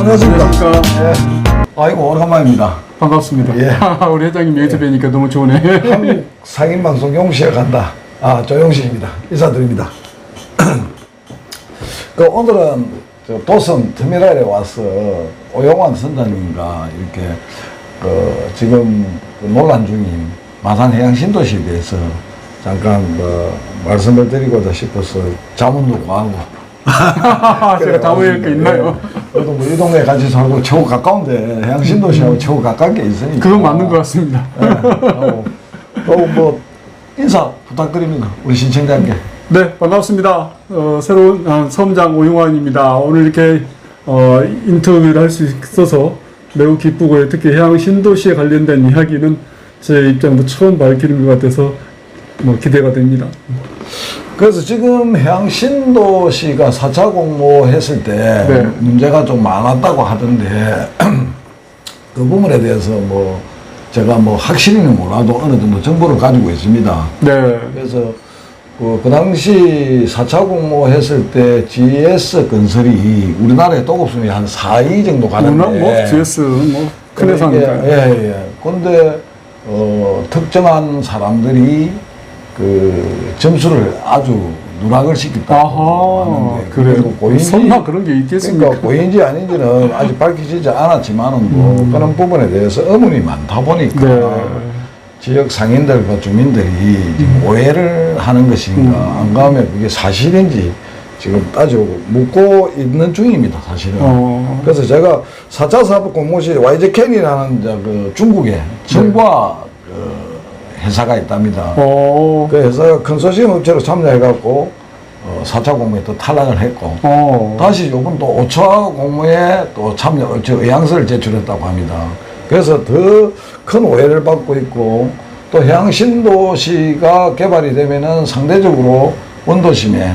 반갑습니다. 안녕하십니까. 예. 아이고, 오래간만입니다. 반갑습니다. 예. 우리 회장님 여기서 뵈니까 너무 좋으네. 한국 상인방송 용시에 간다. 조용식입니다. 인사드립니다. 오늘은 도성 터미널에 와서 오영환 선장님과 이렇게 지금 논란 중인 마산해양 신도시에 대해서 잠깐 말씀을 드리고자 싶어서 자문도 구하고 제가 다모일 게 있나요? 그래도 뭐 이 동네 같이 살고 최고 가까운데 해양 신도시하고 최고 가까운 게 있으니까 그건 맞는 것 같습니다. 또 뭐 인사 부탁드립니다. 우리 신청자께. 네, 반갑습니다. 새로운 섬장 오용환입니다. 오늘 이렇게 인터뷰를 할 수 있어서 매우 기쁘고요. 특히 해양 신도시에 관련된 이야기는 제 입장도 처음 밝히는 것 같아서 기대가 됩니다. 그래서 지금 해양 신도시가 4차 공모했을 때 네. 문제가 좀 많았다고 하던데 그 부분에 대해서 제가 확실히는 몰라도 어느 정도 정보를 가지고 있습니다. 네. 그래서 그 당시 4차 공모했을 때 GS 건설이 우리나라에 도급순위 한 4위 정도 가는데 GS 큰 회사니까요. 예. 근데 특정한 사람들이 그 점수를 아주 누락을 시켰다고 하는데 그래요? 설마 그런 게 있겠습니까? 그러니까 고인지 아닌지는 아직 밝혀지지 않았지만은 그런 부분에 대해서 의문이 많다 보니까 지역 상인들과 주민들이 지금 오해를 하는 것인가 안 가면 그게 사실인지 지금 따지고 묻고 있는 중입니다, 사실은. 그래서 제가 4차 사업 공모시 YJ캔이라는 그 중국의 청과 회사가 있답니다. 그 회사가 컨소시엄 업체로 참여해갖고 4차 공모에 또 탈락을 했고 다시 요번 또 5차 공모에 또 참여 업체 의향서를 제출했다고 합니다. 그래서 더 큰 오해를 받고 있고 또 해양 신도시가 개발이 되면은 상대적으로 원도심에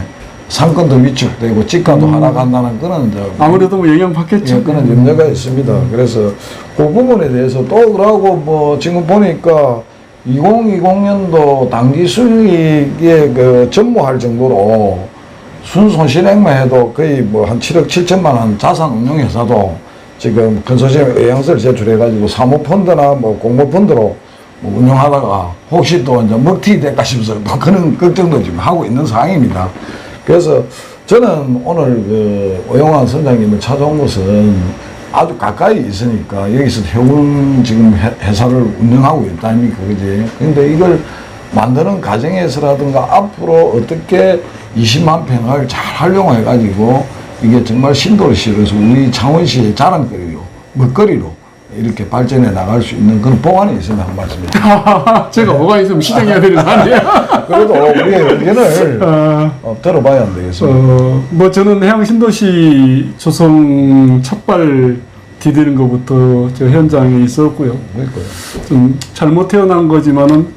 상권도 위축되고 집가도 하락한다는 그런 아무래도 영향 받겠죠. 그런 염려가 있습니다. 그래서 그 부분에 대해서 또 그러고 지금 보니까 2020년도 당기 수익에 전무할 정도로 순손실액만 해도 거의 한 7억 7천만 원 자산 운용 회사도 지금 컨소시엄 의향서를 제출해가지고 사모펀드나 공모펀드로 운영하다가 혹시 또 이제 먹튀 될까 싶어서 그런 걱정도 지금 하고 있는 상황입니다. 그래서 저는 오늘 오영환 선장님을 찾아온 것은 아주 가까이 있으니까 여기서 해운 지금 회사를 운영하고 있다 아닙니까, 그지? 근데 이걸 만드는 과정에서라든가 앞으로 어떻게 20만 평을 잘 활용해가지고 이게 정말 신도시로서 우리 창원시의 자랑거리로, 먹거리로 이렇게 발전해 나갈 수 있는 그런 보완이 있으면 한 말씀입니다. 제가 뭐가 있으면 시장해야 되는 거 아니에요? 그래도 우리의 의견을 들어봐야 안 되겠습니까? 저는 해양 신도시 조성 첫발 디디는 것부터 저 현장에 있었고요. 좀 잘못 태어난 거지만은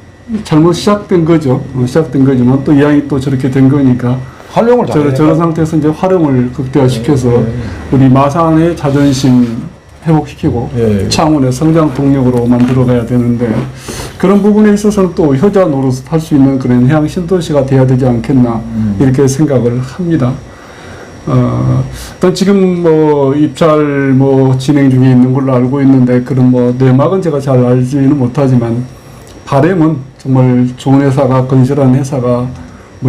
잘못 시작된 거죠. 시작된 거지만 또 이왕이 또 저렇게 된 거니까 활용을 저런 상태에서 이제 활용을 극대화시켜서 우리 마산의 자존심 회복시키고 창원의 성장 동력으로 만들어가야 되는데 그런 부분에 있어서는 또 효자 노릇 할 수 있는 그런 해양 신도시가 돼야 되지 않겠나 이렇게 생각을 합니다. 일단 지금 입찰 진행 중에 있는 걸로 알고 있는데 그런 내막은 제가 잘 알지는 못하지만 바람은 정말 좋은 회사가 건실한 회사가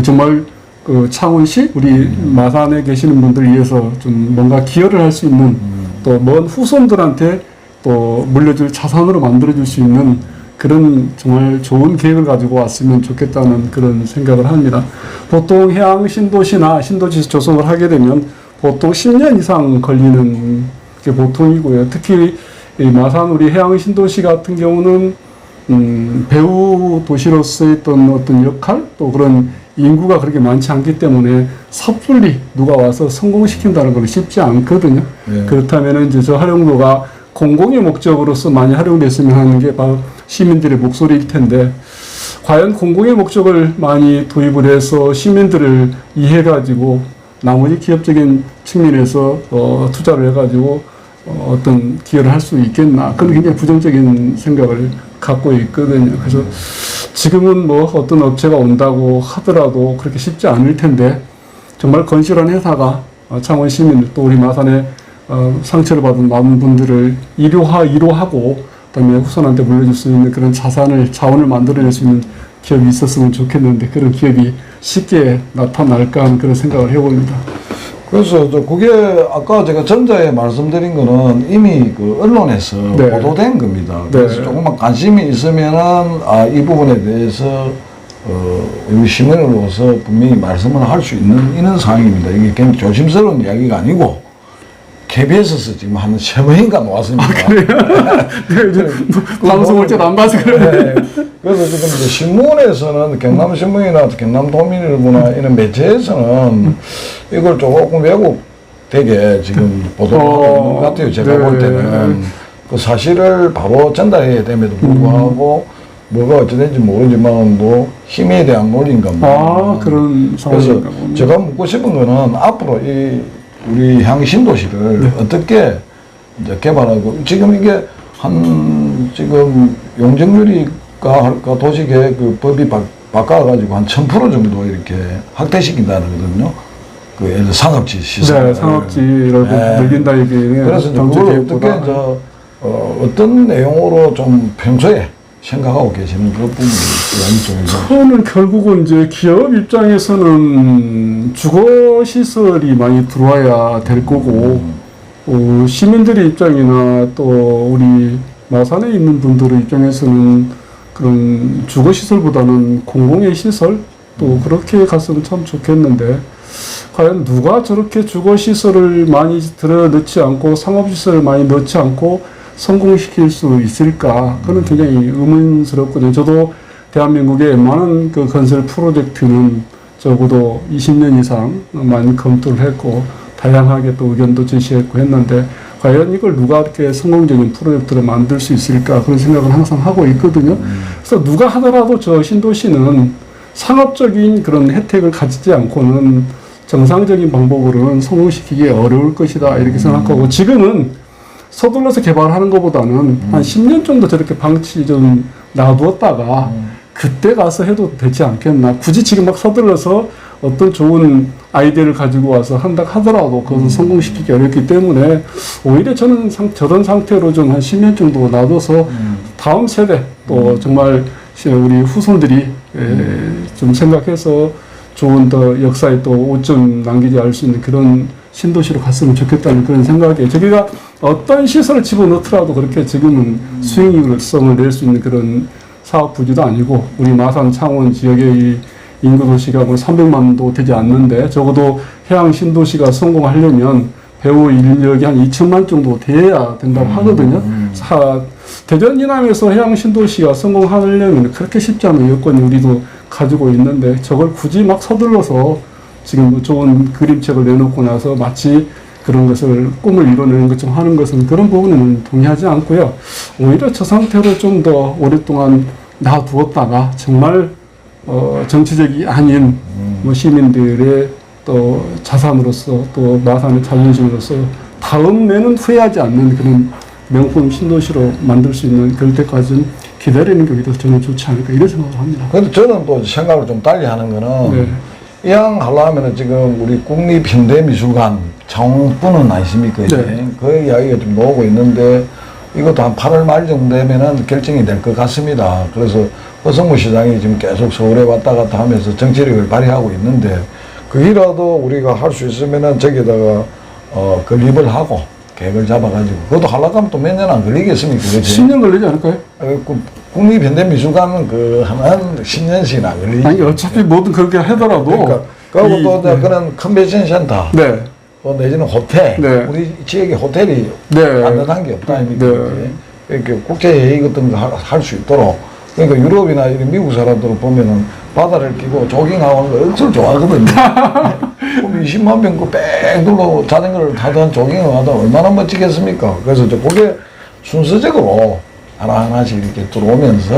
정말 그 창원시 우리 마산에 계시는 분들 위해서 좀 뭔가 기여를 할 수 있는 또 먼 후손들한테 또 물려줄 자산으로 만들어줄 수 있는 그런 정말 좋은 계획을 가지고 왔으면 좋겠다는 그런 생각을 합니다. 보통 해양 신도시나 신도시 조성을 하게 되면 보통 10년 이상 걸리는 게 보통이고요. 특히 이 마산 우리 해양 신도시 같은 경우는 배후 도시로서의 어떤 역할 또 그런 인구가 그렇게 많지 않기 때문에 섣불리 누가 와서 성공시킨다는 건 쉽지 않거든요. 그렇다면 이제 저 활용도가 공공의 목적으로서 많이 활용됐으면 하는 게 바로 시민들의 목소리일 텐데 과연 공공의 목적을 많이 도입을 해서 시민들을 이해해가지고 나머지 기업적인 측면에서 투자를 해가지고 어떤 기여를 할 수 있겠나 그런 굉장히 부정적인 생각을 갖고 있거든요. 그래서 지금은 어떤 업체가 온다고 하더라도 그렇게 쉽지 않을 텐데 정말 건실한 회사가 창원 시민 또 우리 마산의 상처를 받은 많은 분들을 이로하고 그다음에 후손한테 물려줄 수 있는 그런 자원을 만들어낼 수 있는 기업이 있었으면 좋겠는데 그런 기업이 쉽게 나타날까 하는 그런 생각을 해봅니다. 그래서 그게 아까 제가 전자에 말씀드린 거는 이미 그 언론에서 네. 보도된 겁니다. 그래서 네. 조금만 관심이 있으면은 이 부분에 대해서 우리 시민으로서 분명히 말씀을 할 수 있는 상황입니다. 이게 굉장히 조심스러운 이야기가 아니고 KBS에서 지금 한 3번인가 나왔습니다. 방송을 잘 안 봐서 그래요. 네. 그래서 지금 이제 신문에서는 경남신문이나 경남도민일보나 이런 매체에서는 이걸 조금 왜곡되게 지금 보도를 하고 있는 것 같아요. 제가 볼 때는. 그 사실을 바로 전달해야 됨에도 불구하고 뭐가 어찌된지 모르지만 뭐 힘에 대한 논리인가 뭐. 그런 그래서 상황인가 보네. 제가 묻고 싶은 거는 앞으로 우리 향신도시를 어떻게 이제 개발하고 지금 이게 지금 용적률이가 도시계획 그 법이 바꿔가지고 한 1000% 정도 이렇게 확대시킨다는 거거든요. 그 예를 들어 상업지 시설. 네, 상업지를 늘린다 얘기는 그래서 이제 그걸 어떻게 어떤 내용으로 좀 평소에 생각하고 계시는 그 부분이 있어요. 저는 결국은 이제 기업 입장에서는 주거 시설이 많이 들어와야 될 거고 시민들의 입장이나 또 우리 마산에 있는 분들의 입장에서는 그런 주거 시설보다는 공공의 시설 또 그렇게 갔으면 참 좋겠는데 과연 누가 저렇게 주거 시설을 많이 들어 넣지 않고 상업 시설을 많이 넣지 않고 성공시킬 수 있을까? 그건 굉장히 의문스럽거든요. 저도 대한민국의 웬만한 그 건설 프로젝트는 적어도 20년 이상 많이 검토를 했고, 다양하게 또 의견도 제시했고 했는데, 과연 이걸 누가 이렇게 성공적인 프로젝트를 만들 수 있을까? 그런 생각을 항상 하고 있거든요. 그래서 누가 하더라도 저 신도시는 상업적인 그런 혜택을 가지지 않고는 정상적인 방법으로는 성공시키기 어려울 것이다. 이렇게 생각하고, 지금은 서둘러서 개발하는 것보다는 한 10년 정도 저렇게 방치 좀 놔두었다가 그때 가서 해도 되지 않겠나. 굳이 지금 막 서둘러서 어떤 좋은 아이디어를 가지고 와서 한다 하더라도 그것은 성공시키기 어렵기 때문에 오히려 저는 저런 상태로 좀 한 10년 정도 놔둬서 다음 세대 또 정말 우리 후손들이 좀 생각해서 좋은 더 역사에 또 오점 남기지 않을 수 있는 그런 신도시로 갔으면 좋겠다는 그런 생각에 저기가 어떤 시설을 집어넣더라도 그렇게 지금은 수익성을 낼 수 있는 그런 사업 부지도 아니고 우리 마산 창원 지역의 이 인구 도시가 뭐 300만도 되지 않는데 적어도 해양 신도시가 성공하려면 배우 인력이 한 2천만 정도 돼야 된다고 하거든요. 대전 이남에서 해양 신도시가 성공하려면 그렇게 쉽지 않은 여건이 우리도 가지고 있는데 저걸 굳이 막 서둘러서 지금 좋은 그림책을 내놓고 나서 마치 그런 것을 꿈을 이뤄내는 것처럼 하는 것은 그런 부분은 동의하지 않고요. 오히려 저 상태로 좀 더 오랫동안 놔두었다가 정말 정치적이 아닌 뭐 시민들의 또 자산으로서 또 마산의 자존심으로서 다음에는 후회하지 않는 그런 명품 신도시로 만들 수 있는 그럴 때까지는 기다리는 게 오히려 저는 좋지 않을까 이런 생각을 합니다. 그런데 저는 또 생각을 좀 달리 하는 거는 이왕 하려면은 지금 우리 국립현대미술관 창원분은 아니십니까? 이제 네. 그 이야기가 좀 나오고 있는데 이것도 한 8월 말 정도 되면은 결정이 될 것 같습니다. 그래서 허성무 시장이 지금 계속 서울에 왔다 갔다 하면서 정치력을 발휘하고 있는데 그이라도 우리가 할 수 있으면은 저기다가 건립을 하고 계획을 잡아가지고 그것도 하려고 하면 또 몇 년 안 걸리겠습니까? 그치? 10년 걸리지 않을까요? 국립현대미술관은 한 10년씩은 안 걸리죠. 아니 어차피 뭐든 그렇게 하더라도 그러니까 그리고 또 그런 컨벤션 센터 네. 또 내지는 호텔 네. 우리 지역에 호텔이 네. 안전한 게 없다 아닙니까? 네. 이렇게 국제회의 같은 거 할 수 있도록 그러니까 유럽이나 이런 미국 사람들을 보면은 바다를 끼고 조깅하고 하는 거 억수로 좋아하거든요. 그럼 20만 명 그 뺑 둘러 자전거를 타든 조깅을 하든 얼마나 멋지겠습니까? 그래서 그게 순서적으로 하나하나씩 이렇게 들어오면서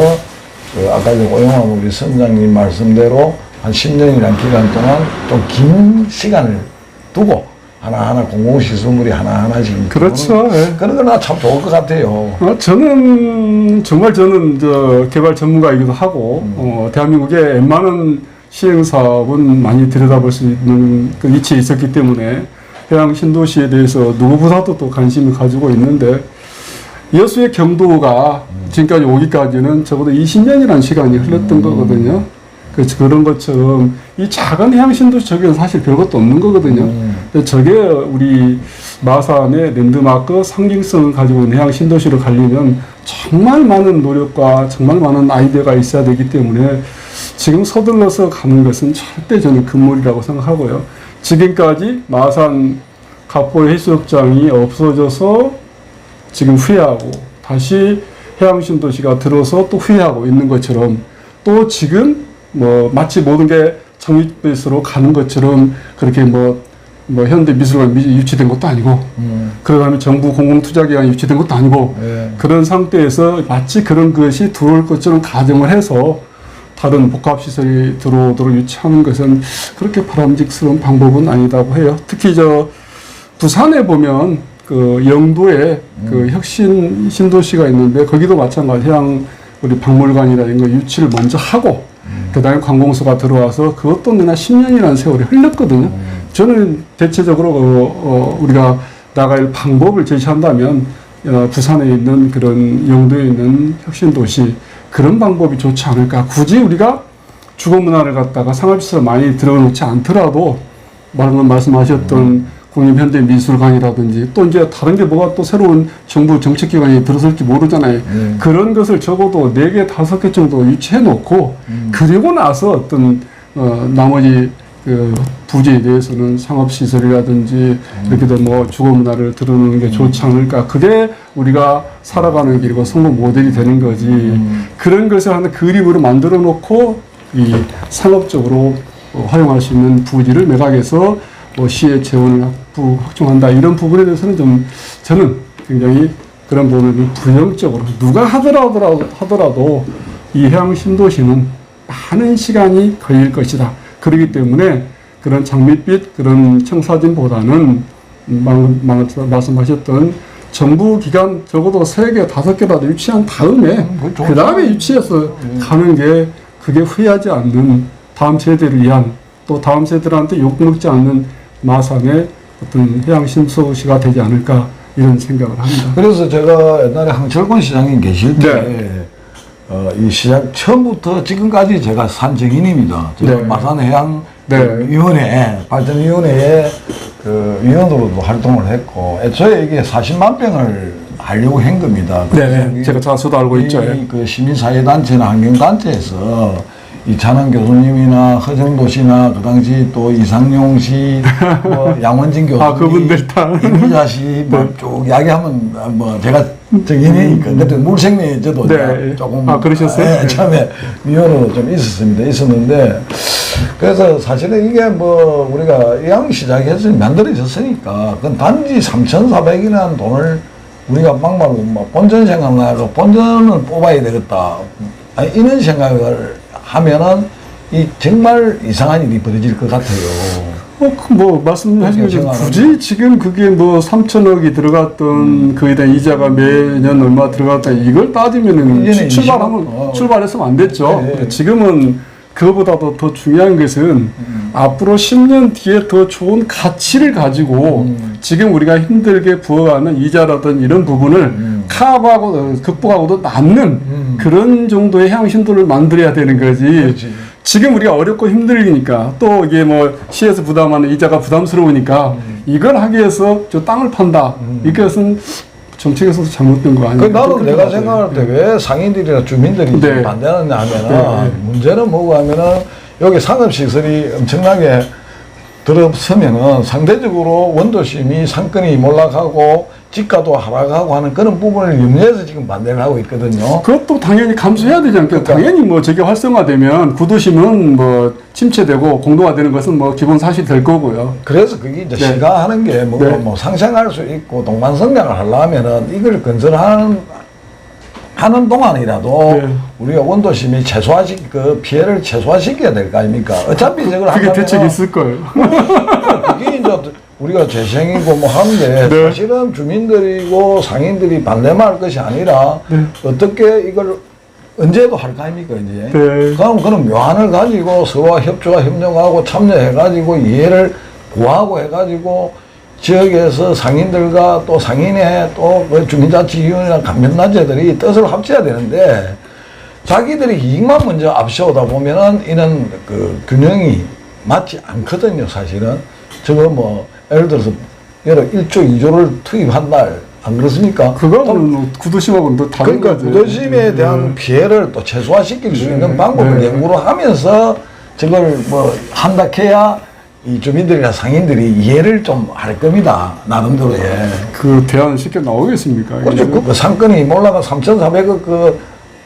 아까 오영환 우리 선장님 말씀대로 한 10년이라는 기간 동안 좀 긴 시간을 두고 하나하나 공공시설물이 하나하나씩 그렇죠. 예. 그런 건 참 좋을 것 같아요. 저는 저 개발 전문가이기도 하고 대한민국의 웬만한 시행 사업은 많이 들여다볼 수 있는 그 위치에 있었기 때문에 해양 신도시에 대해서 누구보다도 또 관심을 가지고 있는데 여수의 경도가 지금까지 오기까지는 적어도 20년이라는 시간이 흘렀던 거거든요. 그런 것처럼 이 작은 해양 신도시 저기는 사실 별것도 없는 거거든요. 근데 저게 우리 마산의 랜드마크 상징성을 가지고 있는 해양 신도시를 가려면 정말 많은 노력과 정말 많은 아이디어가 있어야 되기 때문에 지금 서둘러서 가는 것은 절대 저는 금물이라고 생각하고요. 지금까지 마산 갑보 해수욕장이 없어져서 지금 후회하고 다시 해양 신도시가 들어서 또 후회하고 있는 것처럼 또 지금 뭐 마치 모든 게 장밋빛으로 가는 것처럼 그렇게 뭐 현대미술관이 유치된 것도 아니고 그러다음에 정부 공공투자기관이 유치된 것도 아니고 그런 상태에서 마치 그런 것이 들어올 것처럼 가정을 해서 다른 복합시설이 들어오도록 유치하는 것은 그렇게 바람직스러운 방법은 아니다고 해요. 특히 부산에 보면 그 영도에 그 혁신 신도시가 있는데 거기도 마찬가지 해양 우리 박물관이라는 거 유치를 먼저 하고 그 다음에 관공서가 들어와서 그것도 내나 10년이라는 세월이 흘렀거든요. 저는 대체적으로 우리가 나갈 방법을 제시한다면 부산에 있는 그런 영도에 있는 혁신도시 그런 방법이 좋지 않을까. 굳이 우리가 주거문화를 갖다가 상업시설 많이 들어놓지 않더라도 방금 말씀하셨던 국립현대미술관이라든지 또 이제 다른 게 뭐가 또 새로운 정부 정책기관이 들어설지 모르잖아요. 그런 것을 적어도 4개, 5개 정도 유치해 놓고 그리고 나서 어떤 나머지 그 부지에 대해서는 상업시설이라든지 이렇게 된 뭐 주거문화를 들어놓는 게 좋지 않을까. 그게 우리가 살아가는 길이고 성공 모델이 되는 거지. 그런 것을 하는 그림으로 만들어 놓고 이 상업적으로 활용할 수 있는 부지를 매각해서 시의 재원을 확충한다. 이런 부분에 대해서는 저는 굉장히 그런 부분을 부정적으로 누가 하더라도 이 해양 신도시는 많은 시간이 걸릴 것이다. 그렇기 때문에 그런 장밋빛 그런 청사진보다는 말씀하셨던 정부 기관 적어도 3개, 5개라도 유치한 다음에 그 다음에 유치해서 가는 게 그게 후회하지 않는 다음 세대를 위한 또 다음 세대들한테 욕먹지 않는 마산의 어떤 해양 신도시가 되지 않을까 이런 생각을 합니다. 그래서 제가 옛날에 황철권 시장님 계실 때 이 시장 처음부터 지금까지 제가 산 증인입니다. 제가 마산 해양 위원회 발전위원회에 그 위원으로도 활동을 했고 애초에 이게 40만 병을 하려고 한 겁니다. 네, 제가 저도 알고 있죠. 그 시민사회단체나 환경단체에서 이찬원 교수님이나 허정도 씨나 그 당시 또 이상용 씨, 뭐 양원진 교수님, 그분들 다 이미자 씨, 쭉 이야기하면 뭐 제가 정인이니까 그때 물생리 저도 조금 그러셨어요? 네, 처음에 위원으로 좀 있었는데 그래서 사실은 이게 뭐 우리가 이왕 시작해서 만들어졌으니까 그건 단지 3,400이라는 돈을 우리가 막말로 뭐 본전 생각나고 본전을 뽑아야 되겠다. 이런 생각을 하면은 이 정말 이상한 일이 벌어질 것 같아요. 말씀하신 것처럼 굳이 지금 그게 3천억이 들어갔던 그에 대한 이자가 매년 얼마 들어갔다 이걸 따지면은 출발했으면 안 됐죠. 지금은 그거보다도 더 중요한 것은 앞으로 10년 뒤에 더 좋은 가치를 가지고 지금 우리가 힘들게 부어가는 이자라든 이런 부분을 커버하고 극복하고도 남는 그런 정도의 해양 신도를 만들어야 되는 거지. 그렇지. 지금 우리가 어렵고 힘들으니까 또 이게 시에서 부담하는 이자가 부담스러우니까 이걸 하기 위해서 저 땅을 판다. 이것은 정책에서도 잘못된 거 아니에요? 나는 내가 생각할 때 왜 상인들이나 주민들이 반대하느냐 하면은 문제는 뭐고 하면은 여기 상업시설이 엄청나게 들어서면은 상대적으로 원도심이 상권이 몰락하고 집가도 하락하고 하는 그런 부분을 염려해서 지금 반대를 하고 있거든요. 그것도 당연히 감수해야 되지 않겠어요? 당연히 저게 활성화되면 구도심은 침체되고 공동화되는 것은 기본 사실이 될 거고요. 그래서 그게 이제 시가 하는 게 상생할 수 있고 동반성장을 하려면은 이걸 건설하는 동안이라도 우리가 원도심이 그 피해를 최소화시켜야 될 거 아닙니까? 어차피 저걸 그게 대책이 있을 거예요. 그게 이제 우리가 재생이고 하는데 사실은 주민들이고 상인들이 반대만 할 것이 아니라 어떻게 이걸 언제도 할 거 아닙니까 이제. 그럼 묘안을 가지고 서로 협조와 협력하고 참여해가지고 이해를 구하고 해가지고 지역에서 상인들과 또 상인의 또그 주민자치위원회나 감면단체들이 뜻을 합쳐야 되는데 자기들이 이익만 먼저 앞세우다 보면은 이런 그 균형이 맞지 않거든요, 사실은. 저거 뭐 예를 들어서 여러 1조, 2조를 투입한다. 안 그렇습니까? 그거는 뭐 구도심하고는 또 다른 그러니까 거죠. 구도심에 대한 피해를 또 최소화시킬 수 있는 방법을 연구를 하면서 저걸 뭐 한다 해야 이 주민들이나 상인들이 이해를 좀 할 겁니다. 나름대로. 예. 그 대안 쉽게 나오겠습니까? 그렇죠. 그 상권이 몰라가 3,400억 그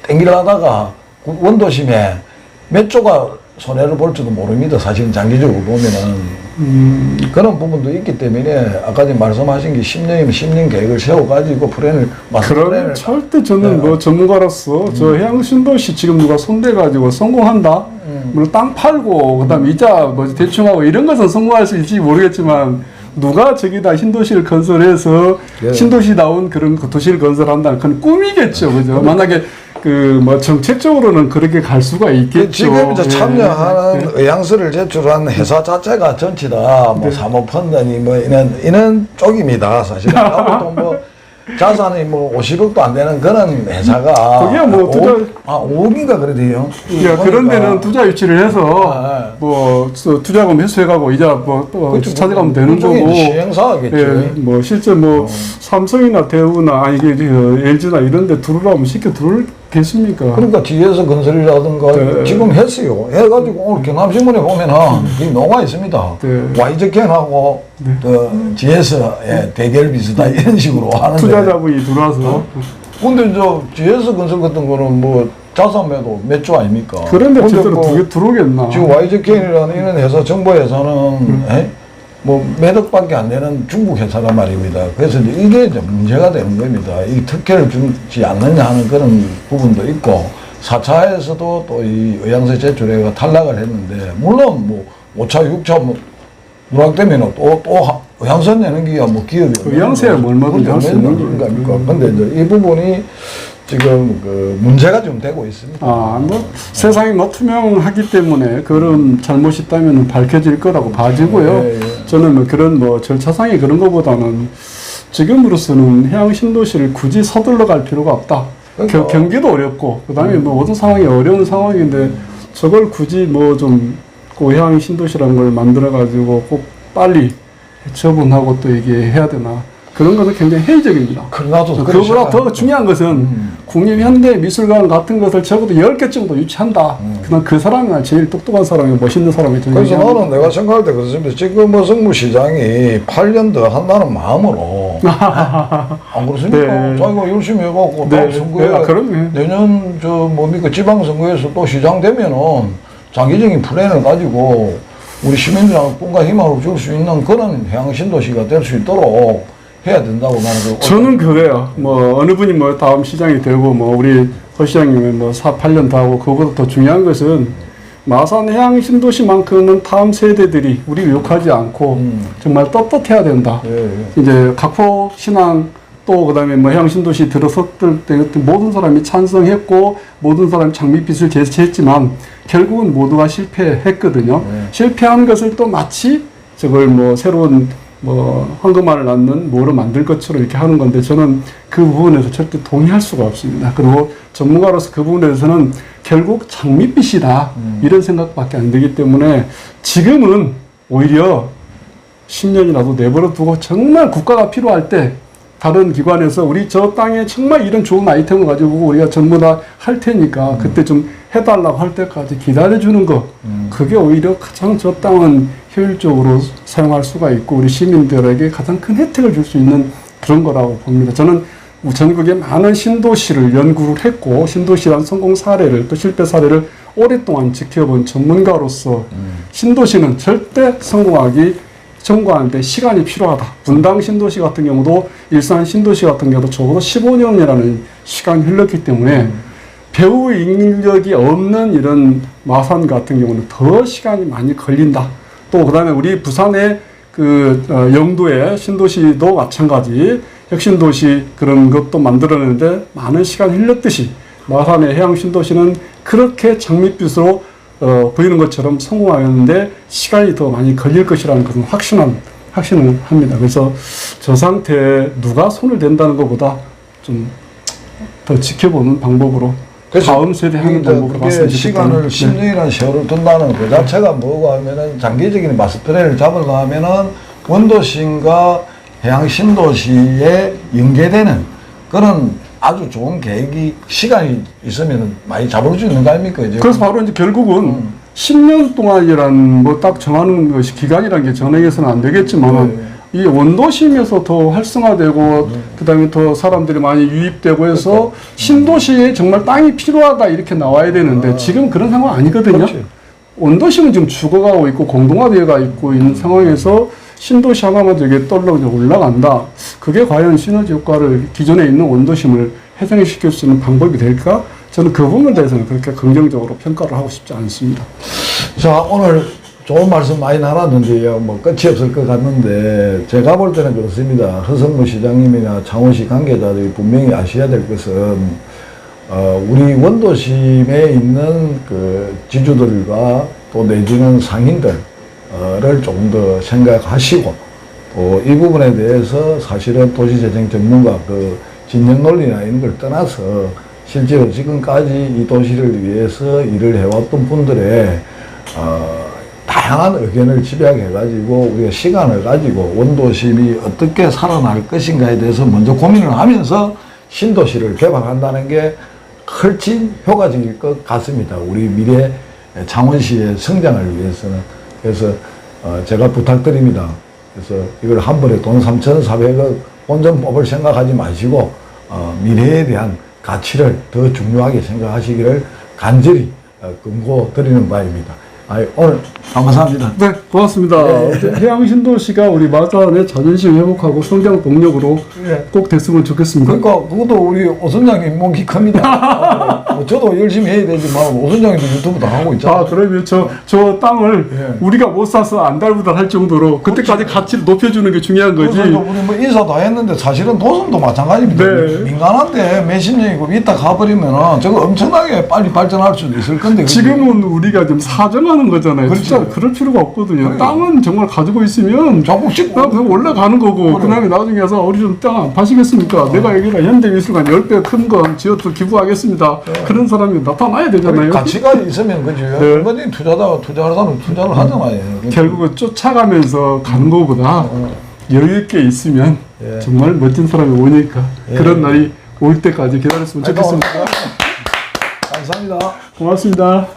땡기를 하다가 원도심에 몇 조가 손해를 볼지도 모릅니다. 사실은 장기적으로 보면은. 그런 부분도 있기 때문에 아까 전에 말씀하신 게 10년이면 10년 계획을 세워가지고 플랜을 그러면 절대 저는 뭐 전문가로서 저 해양 신도시 지금 누가 손대가지고 성공한다? 물론 땅 팔고 그다음에 이자 뭐 대충하고 이런 것은 성공할 수 있을지 모르겠지만 누가 저기다 신도시를 건설해서 신도시다운 그런 도시를 건설한다는 그건 꿈이겠죠, 그죠? 만약에 그 뭐 정책적으로는 그렇게 갈 수가 있겠죠. 지금 이제 참여하는 의향서를 제출한 회사 자체가 전체 다 뭐 사모펀드니 뭐 이런 쪽입니다. 사실 아무도 뭐 자산이 뭐 50억도 안 되는 그런 회사가 거기야 뭐 투자 5억인가 그래도요. 야, 그런 데는 투자 유치를 해서 뭐 투자금 회수해가고 이자 뭐 그렇죠. 찾아가면 되는 거고. 시행사겠죠. 예, 뭐 실제 뭐 삼성이나 대우나 아니 이게 LG나 이런 데 들어오면 쉽게 들어오겠습니까? 그러니까 뒤에서 건설이라든가 네. 지금 했어요. 해가지고 오늘 경남신문에 보면은 그게 녹아 있습니다. 네. YG캔하고 그 GS의 대결 비슷다 이런 식으로 하는데. 투자자분이 들어와서. 근데 저 GS 건설 같은 거는 뭐 자산매도 몇 조 아닙니까? 그런데 근데 실제로 뭐 두 개 들어오겠나? 지금 YG캔이라는 이런 회사, 정보회사는 뭐 매덕밖에 안 되는 중국 회사란 말입니다. 그래서 이제 이게 이제 문제가 되는 겁니다. 이 특혜를 주지 않느냐 하는 그런 부분도 있고 4차에서도 또 이 의향서 제출회가 탈락을 했는데 물론 뭐 5차, 6차 뭐 누락되면 또 의향서 내는 게 뭐 기업이 의향서야 뭐 얼마든지 할 수 있는 겁니까? 근데 이제 이 부분이 지금 그 문제가 좀 되고 있습니다. 뭐 세상이 뭐 투명하기 때문에 그런 잘못이 있다면 밝혀질 거라고 봐지고요. 저는 뭐 그런 뭐 절차상의 그런 것보다는 지금으로서는 해양 신도시를 굳이 서둘러 갈 필요가 없다. 그러니까. 경기도 어렵고 그다음에 뭐 모든 상황이 어려운 상황인데 저걸 굳이 뭐 좀 해양 신도시라는 걸 만들어 가지고 꼭 빨리 처분하고 또 얘기해야 되나. 그런 것은 굉장히 회의적입니다. 그거보다 더 중요한 것은 국립현대미술관 같은 것을 적어도 10개 정도 유치한다. 그냥 그 사람이 제일 똑똑한 사람이 멋있는 사람이 그래서 나는 내가 생각할 때 그렇습니다. 지금 뭐 성무시장이 8년 더 한다는 마음으로 안 그렇습니까? 네. 자기가 열심히 해갖고 네. 다음 선거에 내년 저 뭡니까 지방선거에서 또 시장 되면은 장기적인 플랜을 가지고 우리 시민들한테 꿈과 희망을 줄 수 있는 그런 해양 신도시가 될 수 있도록 해야 된다고 나는 저는 그래요. 뭐 어느 분이 뭐 다음 시장이 되고 뭐 우리 허 시장님은 뭐 8년 더 하고 그거보다 더 중요한 것은 마산 해양 신도시만큼은 다음 세대들이 우리를 욕하지 않고 정말 떳떳해야 된다. 이제 각포 신앙 또 그다음에 뭐 해양 신도시 들어섰을 때 모든 사람이 찬성했고 모든 사람이 장밋빛을 제시했지만 결국은 모두가 실패했거든요. 실패한 것을 또 마치 저걸 뭐 새로운 뭐 황금알을 낳는 뭐로 만들 것처럼 이렇게 하는 건데 저는 그 부분에서 절대 동의할 수가 없습니다. 그리고 전문가로서 그 부분에 대해서는 결국 장밋빛이다 이런 생각밖에 안 되기 때문에 지금은 오히려 10년이라도 내버려 두고 정말 국가가 필요할 때 다른 기관에서 우리 저 땅에 정말 이런 좋은 아이템을 가지고 우리가 전부 다 할 테니까 그때 좀 해달라고 할 때까지 기다려주는 거 그게 오히려 가장 저 땅은 효율적으로 사용할 수가 있고 우리 시민들에게 가장 큰 혜택을 줄 수 있는 그런 거라고 봅니다. 저는 전국의 많은 신도시를 연구를 했고 신도시란 성공 사례를 또 실패 사례를 오랫동안 지켜본 전문가로서 신도시는 절대 성공하는데 시간이 필요하다. 분당 신도시 같은 경우도 일산 신도시 같은 경우도 적어도 15년이라는 시간이 흘렀기 때문에 배우 인력이 없는 이런 마산 같은 경우는 더 시간이 많이 걸린다. 또 그다음에 우리 부산의 그 영도의 신도시도 마찬가지 혁신도시 그런 것도 만들어내는데 많은 시간이 흘렀듯이 마산의 해양 신도시는 그렇게 장밋빛으로 보이는 것처럼 성공하였는데 시간이 더 많이 걸릴 것이라는 것은 확신한 확신을 합니다. 그래서 저 상태에 누가 손을 댄다는 것보다 좀 더 지켜보는 방법으로 다음 세대 하는 방법으로 그게 봤으면 시간을 좋겠다는 10년이라는 세월을 둔다는 그 자체가 뭐고 하면은 장기적인 마스터를 잡으려 하면은 원도심과 해양 신도시에 연계되는 그런 아주 좋은 계획이 시간이 있으면 많이 잡을 수 있는 거 아닙니까? 이제? 그래서 바로 이제 결국은 10년 동안이란 뭐 딱 정하는 것이 기간이라는 게 전액에서는 안 되겠지만 이 원도심에서 더 활성화되고 그다음에 더 사람들이 많이 유입되고 해서 신도시에 정말 땅이 필요하다 이렇게 나와야 되는데 지금 그런 상황 아니거든요. 그렇지. 원도심은 지금 죽어가고 있고 공동화되어 있고 있는 상황에서 신도시 하나만 되게 떨러 올라간다. 그게 과연 시너지 효과를 기존에 있는 원도심을 해상시킬 수 있는 방법이 될까? 저는 그 부분에 대해서는 그렇게 긍정적으로 평가를 하고 싶지 않습니다. 자, 오늘 좋은 말씀 많이 나눴는데요. 뭐 끝이 없을 것 같는데 제가 볼 때는 그렇습니다. 허성무 시장님이나 창원시 관계자들이 분명히 아셔야 될 것은 우리 원도심에 있는 그 지주들과 또 내지는 상인들을 조금 더 생각하시고 또 이 부분에 대해서 사실은 도시재생 전문가 그 진영 논리나 이런 걸 떠나서 실제로 지금까지 이 도시를 위해서 일을 해왔던 분들의 다양한 의견을 집약해가지고 우리가 시간을 가지고 원도심이 어떻게 살아날 것인가에 대해서 먼저 고민을 하면서 신도시를 개발한다는 게 훨씬 효과적일 것 같습니다. 우리 미래 창원시의 성장을 위해서는. 그래서 제가 부탁드립니다. 그래서 이걸 한 번에 돈 3,400억 본전 뽑을 생각하지 마시고 미래에 대한 가치를 더 중요하게 생각하시기를 간절히 권고드리는 바입니다. 오늘 감사합니다. 네, 고맙습니다. 해양 신도시가 우리 마산의 자존심 회복하고 성장 동력으로 꼭 됐으면 좋겠습니다. 그러니까 그것도 우리 오 선장님 몫이 큽니다. 저도 열심히 해야 되지만 오 선장님도 유튜브도 하고 있잖아요. 그러면 저 땅을 우리가 못 사서 안달부달 할 정도로 그때까지 가치를 높여주는 게 중요한 거지. 그래서 우리 뭐 인사 다 했는데 사실은 도성도 마찬가지입니다. 네. 민간한데 몇십 년이고 이따 가버리면 저거 엄청나게 빨리 발전할 수도 있을 건데. 지금은 우리가 좀 사정하는 거잖아요. 그렇죠. 진짜 그럴 필요가 없거든요. 그래. 땅은 정말 가지고 있으면 조금씩 그냥 올라가는 거고 그래. 그다음에 나중에 와서 우리 좀 땅 안 파시겠습니까? 내가 여기다 현대미술관 10배 큰 건 지어서 기부하겠습니다. 그런 사람이 나타나야 되잖아요. 가치가 있으면 그죠. 얼마든지 투자할 사람 투자를 하잖아요. 결국은 쫓아가면서 가는 것보다 여유 있게 있으면 정말 멋진 사람이 오니까 그런 날이 올 때까지 기다렸으면 좋겠습니다. 감사합니다. 고맙습니다.